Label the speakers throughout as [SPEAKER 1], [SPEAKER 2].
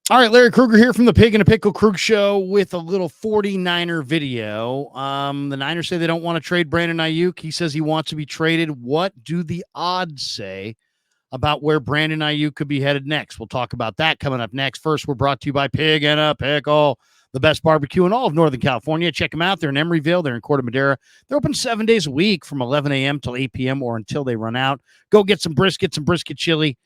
[SPEAKER 1] All right, Larry Kruger here from the Pig and a Pickle Krug Show with a little 49er video. The Niners say they don't want to trade Brandon Aiyuk. He says he wants to be traded. What do the odds say about where Brandon Aiyuk could be headed next? We'll talk about that coming up next. First, we're brought to you by Pig and a Pickle, the best barbecue in all of Northern California. Check them out. They're in Emeryville. They're in Corte Madera. They're open 7 days a week from 11 a.m. till 8 p.m. or until they run out. Go get some brisket chili.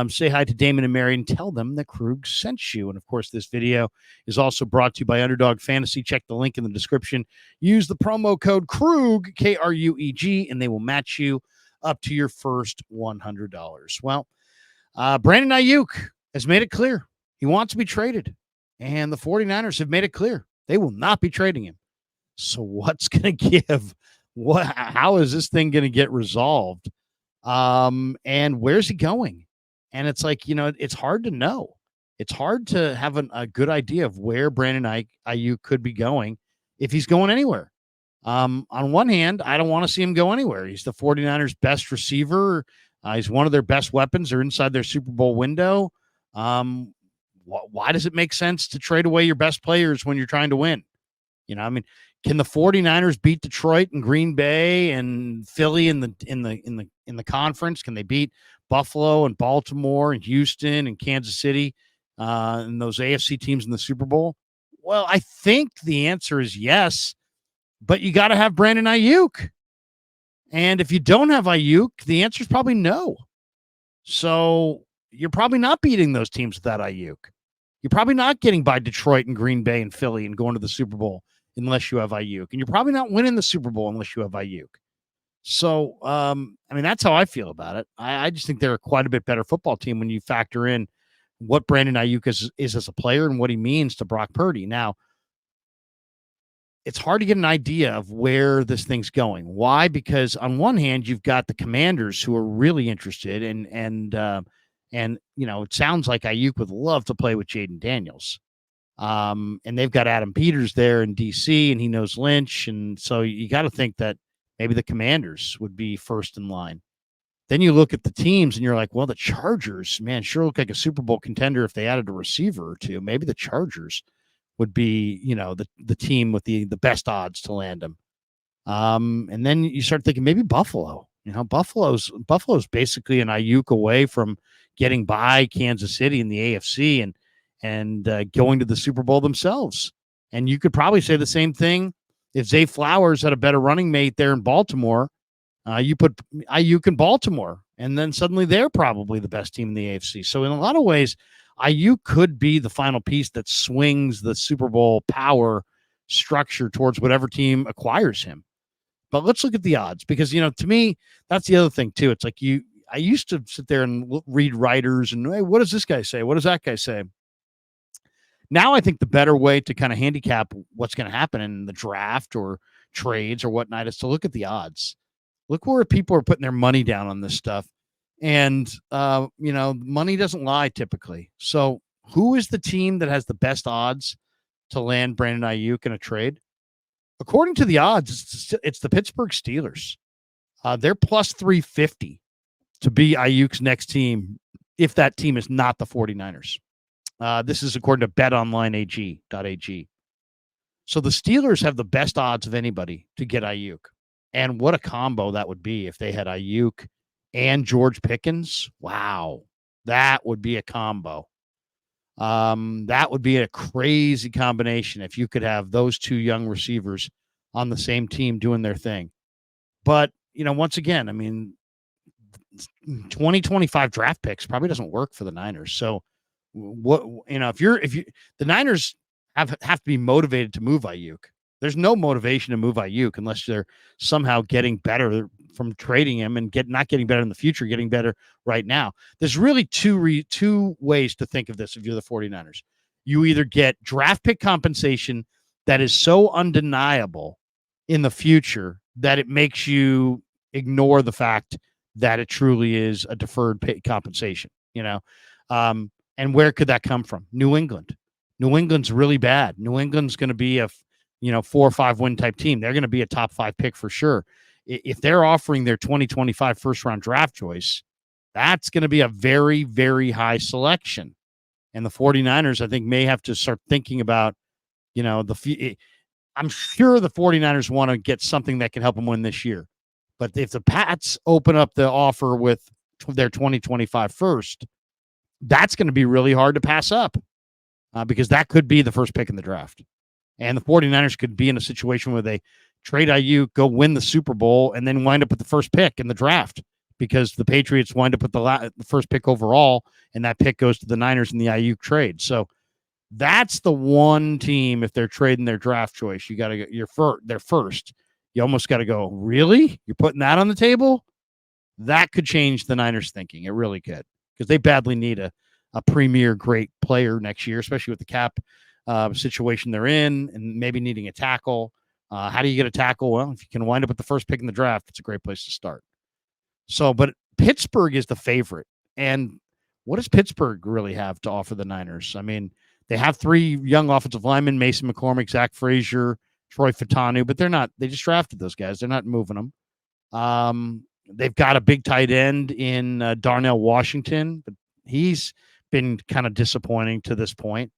[SPEAKER 1] Say hi to Damon and Mary and tell them that Krug sent you. And of course, this video is also brought to you by Underdog Fantasy. Check the link in the description. Use the promo code Krug, K-R-U-E-G, and they will match you up to your first $100. Well, Brandon Aiyuk has made it clear he wants to be traded. And the 49ers have made it clear they will not be trading him. So what's going to give? How is this thing going to get resolved? And where's he going? And it's like, it's hard to know. It's hard to have a good idea of where Brandon Aiyuk could be going if he's going anywhere. On one hand, I don't want to see him go anywhere. He's the 49ers' best receiver. He's one of their best weapons. They're inside their Super Bowl window. Why does it make sense to trade away your best players when you're trying to win? Can the 49ers beat Detroit and Green Bay and Philly in the conference? Can they beat Buffalo and Baltimore and Houston and Kansas City and those AFC teams in the Super Bowl? Well, I think the answer is yes, but you got to have Brandon Aiyuk. And if you don't have Aiyuk, the answer is probably no. So you're probably not beating those teams without Aiyuk. You're probably not getting by Detroit and Green Bay and Philly and going to the Super Bowl unless you have Aiyuk. And you're probably not winning the Super Bowl unless you have Aiyuk. So, that's how I feel about it. I just think they're quite a bit better football team when you factor in what Brandon Aiyuk is as a player and what he means to Brock Purdy. Now, it's hard to get an idea of where this thing's going. Why? Because on one hand, you've got the Commanders who are really interested, and it sounds like Aiyuk would love to play with Jaden Daniels. And they've got Adam Peters there in DC, and he knows Lynch, and so you got to think that maybe the Commanders would be first in line. Then you look at the teams and you're like, well, the Chargers, man, sure look like a Super Bowl contender if they added a receiver or two. Maybe the Chargers would be, the team with the best odds to land him. And then you start thinking maybe Buffalo. Buffalo's basically an Aiyuk away from getting by Kansas City in the AFC and going to the Super Bowl themselves. And you could probably say the same thing if Zay Flowers had a better running mate there in Baltimore. You put Aiyuk in Baltimore, and then suddenly they're probably the best team in the AFC. So in a lot of ways, Aiyuk could be the final piece that swings the Super Bowl power structure towards whatever team acquires him. But let's look at the odds because, to me, that's the other thing too. It's like I used to sit there and read writers and, hey, what does this guy say? What does that guy say? Now I think the better way to kind of handicap what's going to happen in the draft or trades or whatnot is to look at the odds. Look where people are putting their money down on this stuff. And, money doesn't lie typically. So who is the team that has the best odds to land Brandon Aiyuk in a trade? According to the odds, it's the Pittsburgh Steelers. They're plus 350 to be Aiyuk's next team if that team is not the 49ers. This is according to betonlineag.ag. So the Steelers have the best odds of anybody to get Aiyuk. And what a combo that would be if they had Aiyuk and George Pickens. Wow, that would be a combo. That would be a crazy combination if you could have those two young receivers on the same team doing their thing. But, once again, 2025 draft picks probably doesn't work for the Niners. So the Niners have to be motivated to move Aiyuk. There's no motivation to move Aiyuk unless they're somehow getting better from trading him and not getting better in the future, getting better right now. There's really two ways to think of this if you're the 49ers. You either get draft pick compensation that is so undeniable in the future that it makes you ignore the fact that it truly is a deferred pay compensation, and where could that come from? New England. New England's really bad. New England's going to be a 4 or 5 win type team. They're going to be a top 5 pick for sure. If they're offering their 2025 first round draft choice, that's going to be a very, very high selection. And the 49ers, I think, may have to start thinking about, I'm sure the 49ers want to get something that can help them win this year. But if the Pats open up the offer with their 2025 first, that's going to be really hard to pass up because that could be the first pick in the draft. And the 49ers could be in a situation where they trade Aiyuk, go win the Super Bowl, and then wind up with the first pick in the draft because the Patriots wind up with the first pick overall, and that pick goes to the Niners in the Aiyuk trade. So that's the one team, if they're trading their draft choice, you got to go, they're first. You almost got to go, really? You're putting that on the table? That could change the Niners' thinking. It really could, because they badly need a premier great player next year, especially with the cap situation they're in and maybe needing a tackle. How do you get a tackle? Well, if you can wind up with the first pick in the draft, it's a great place to start. So, but Pittsburgh is the favorite. And what does Pittsburgh really have to offer the Niners? I mean, they have 3 young offensive linemen, Mason McCormick, Zach Frazier, Troy Fatanu, but they just drafted those guys. They're not moving them. They've got a big tight end in Darnell Washington, but he's been kind of disappointing to this point.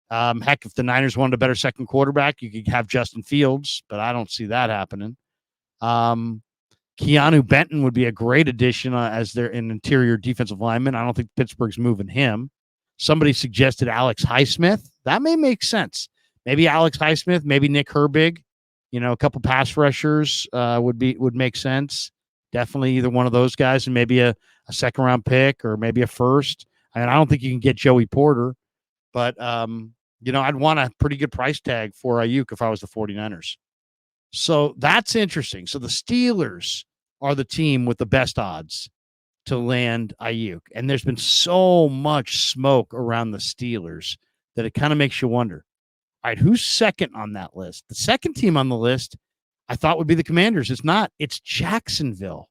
[SPEAKER 1] Heck, if the Niners wanted a better second quarterback, you could have Justin Fields, but I don't see that happening. Keanu Benton would be a great addition as their interior defensive lineman. I don't think Pittsburgh's moving him. Somebody suggested Alex Highsmith. That may make sense. Maybe Alex Highsmith, maybe Nick Herbig. A couple pass rushers would make sense. Definitely either one of those guys, and maybe a second round pick or maybe a first. I mean, I don't think you can get Joey Porter, but I'd want a pretty good price tag for Aiyuk if I was the 49ers. So that's interesting. So the Steelers are the team with the best odds to land Aiyuk. And there's been so much smoke around the Steelers that it kind of makes you wonder, all right, who's second on that list? The second team on the list I thought would be the Commanders. It's not. It's Jacksonville.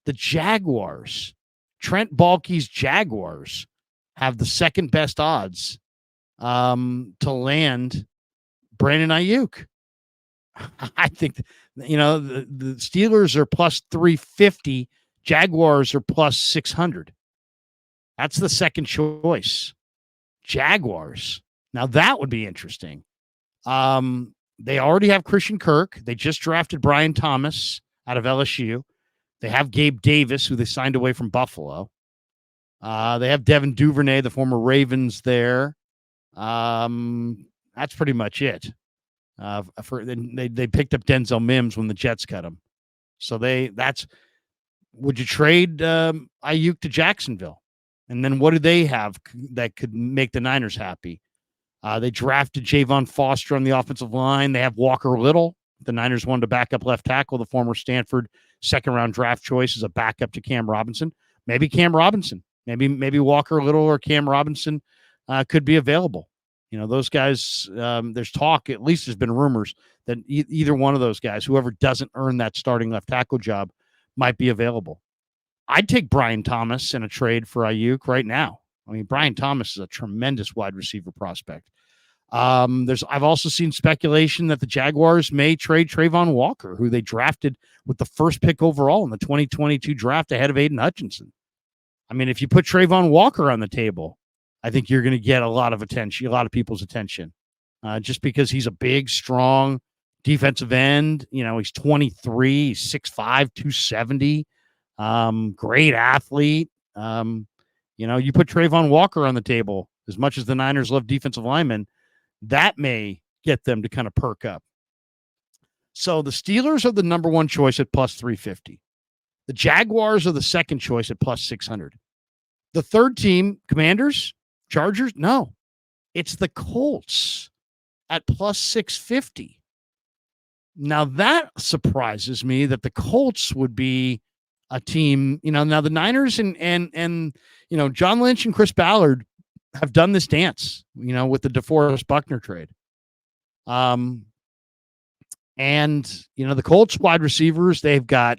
[SPEAKER 1] The Jaguars. Trent Baalke's Jaguars have the second best odds to land Brandon Aiyuk. I think, the Steelers are plus 350. Jaguars are plus 600. That's the second choice. Jaguars. Now, that would be interesting. They already have Christian Kirk. They just drafted Brian Thomas out of LSU. They have Gabe Davis, who they signed away from Buffalo. They have Devin Duvernay, the former Ravens there. That's pretty much it. They picked up Denzel Mims when the Jets cut him. So would you trade Aiyuk to Jacksonville? And then what do they have that could make the Niners happy? They drafted Javon Foster on the offensive line. They have Walker Little. The Niners wanted to back up left tackle, the former Stanford second-round draft choice, as a backup to Cam Robinson. Maybe Cam Robinson. Maybe Walker Little or Cam Robinson could be available. Those guys, there's talk, at least there's been rumors, that either one of those guys, whoever doesn't earn that starting left tackle job, might be available. I'd take Brian Thomas in a trade for Aiyuk right now. I mean, Brian Thomas is a tremendous wide receiver prospect. I've also seen speculation that the Jaguars may trade Trayvon Walker, who they drafted with the first pick overall in the 2022 draft ahead of Aiden Hutchinson. I mean, if you put Trayvon Walker on the table, I think you're going to get a lot of attention, a lot of people's attention, just because he's a big, strong defensive end. He's 23, he's 6'5", 270, great athlete. You put Trayvon Walker on the table, as much as the Niners love defensive linemen, that may get them to kind of perk up. So the Steelers are the number one choice at plus 350. The Jaguars are the second choice at plus 600. The third team, Commanders, Chargers, no. It's the Colts at plus 650. Now that surprises me that the Colts would be a team, now the Niners and John Lynch and Chris Ballard have done this dance, with the DeForest Buckner trade. And the Colts wide receivers, they've got,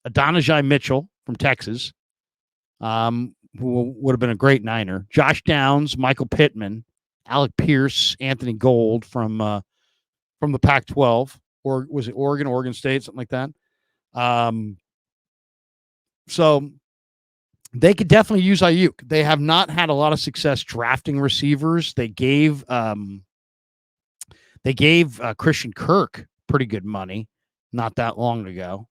[SPEAKER 1] Adonijah Mitchell from Texas, who would have been a great Niner. Josh Downs, Michael Pittman, Alec Pierce, Anthony Gold from the Pac-12, or was it Oregon State, something like that. So they could definitely use Aiyuk. They have not had a lot of success drafting receivers. They gave Christian Kirk pretty good money not that long ago.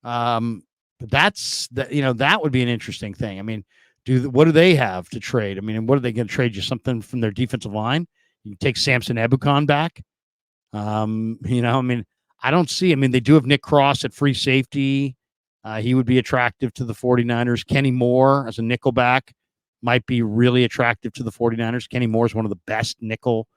[SPEAKER 1] But that would be an interesting thing. I mean, what do they have to trade? I mean, what are they going to trade you? Something from their defensive line? You take Samson Ebukam back. I mean, I don't see. I mean, they do have Nick Cross at free safety. He would be attractive to the 49ers. Kenny Moore as a nickelback might be really attractive to the 49ers. Kenny Moore is one of the best nickel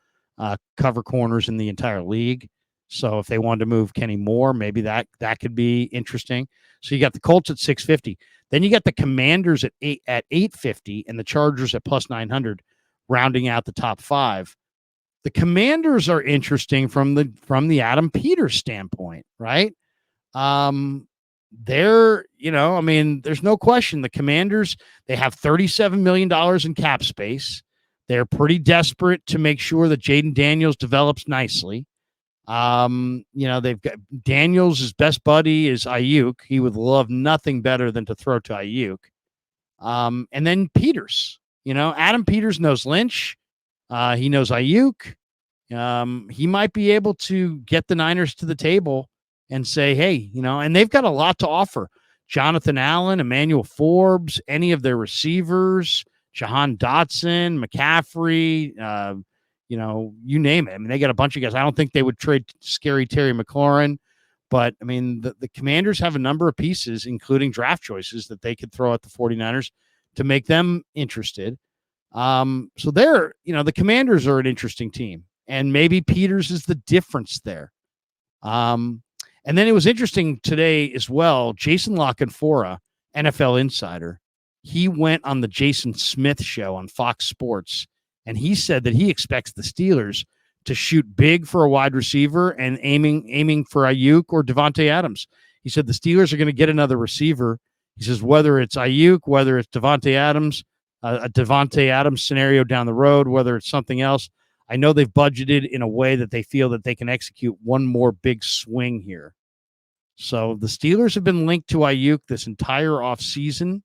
[SPEAKER 1] cover corners in the entire league. So if they wanted to move Kenny Moore, maybe that could be interesting. So you got the Colts at 650. Then you got the Commanders at 850 and the Chargers at plus 900, rounding out the top five. The Commanders are interesting from the Adam Peters standpoint, right? They're, I mean, there's no question the Commanders, they have $37 million in cap space. They're pretty desperate to make sure that Jaden Daniels develops nicely. They've got Daniels' best buddy is Aiyuk. He would love nothing better than to throw to Aiyuk. And then Peters, Adam Peters knows Lynch. He knows Aiyuk. He might be able to get the Niners to the table and say, hey, and they've got a lot to offer. Jonathan Allen, Emmanuel Forbes, any of their receivers, Jahan Dotson, McCaffrey, you name it. I mean, they got a bunch of guys. I don't think they would trade scary Terry McLaurin, but I mean, the Commanders have a number of pieces, including draft choices that they could throw at the 49ers to make them interested. So the Commanders are an interesting team, and maybe Peters is the difference there. And then it was interesting today as well. Jason LaCanfora, NFL insider, he went on the Jason Smith show on Fox Sports, and he said that he expects the Steelers to shoot big for a wide receiver and aiming for Aiyuk or Devontae Adams. He said the Steelers are going to get another receiver. He says whether it's Aiyuk, whether it's Devontae Adams, a Devontae Adams scenario down the road, whether it's something else. I know they've budgeted in a way that they feel that they can execute one more big swing here. So the Steelers have been linked to Aiyuk this entire offseason.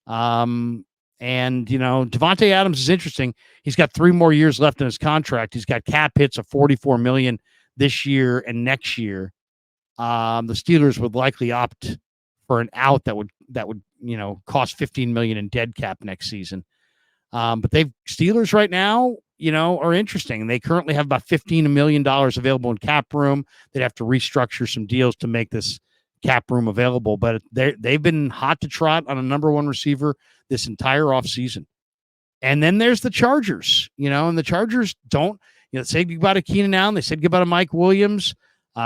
[SPEAKER 1] And, Devontae Adams is interesting. He's got 3 more years left in his contract. He's got cap hits of $44 million this year and next year. The Steelers would likely opt for an out that would cost $15 million in dead cap next season. But Steelers right now, are interesting. They currently have about $15 million available in cap room. They'd have to restructure some deals to make this cap room available, but they've been hot to trot on a number one receiver this entire offseason. And then there's the Chargers, and the Chargers don't, say goodbye to Keenan Allen. They said goodbye to Mike Williams.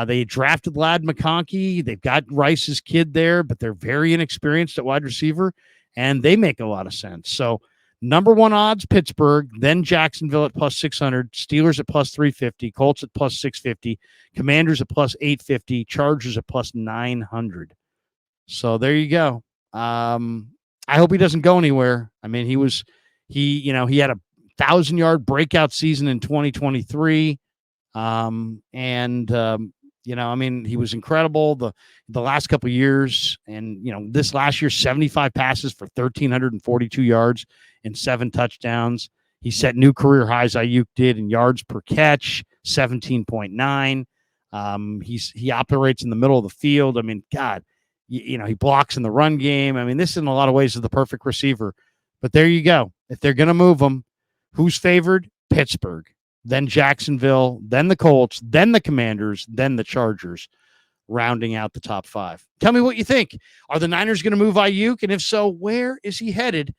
[SPEAKER 1] They drafted Ladd McConkey. They've got Rice's kid there, but they're very inexperienced at wide receiver, and they make a lot of sense. So number one odds, Pittsburgh, then Jacksonville at plus 600, Steelers at plus 350, Colts at plus 650, Commanders at plus 850, Chargers at plus 900. So there you go. I hope he doesn't go anywhere. I mean, he had a 1,000-yard breakout season in 2023. I mean, he was incredible the last couple of years. And, this last year, 75 passes for 1,342 yards and 7 touchdowns. He set new career highs. Aiyuk did in yards per catch, 17.9. He operates in the middle of the field. I mean, God, he blocks in the run game. I mean, this in a lot of ways is the perfect receiver. But there you go. If they're going to move him, who's favored? Pittsburgh, then Jacksonville, then the Colts, then the Commanders, then the Chargers, rounding out the top 5. Tell me what you think. Are the Niners going to move Aiyuk? And if so, where is he headed?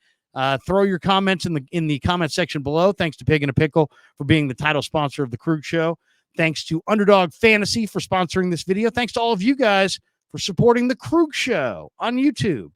[SPEAKER 1] Throw your comments in the comment section below. Thanks to Pig and a Pickle for being the title sponsor of the Krug Show. Thanks to Underdog Fantasy for sponsoring this video. Thanks to all of you guys for supporting the Krug Show on YouTube.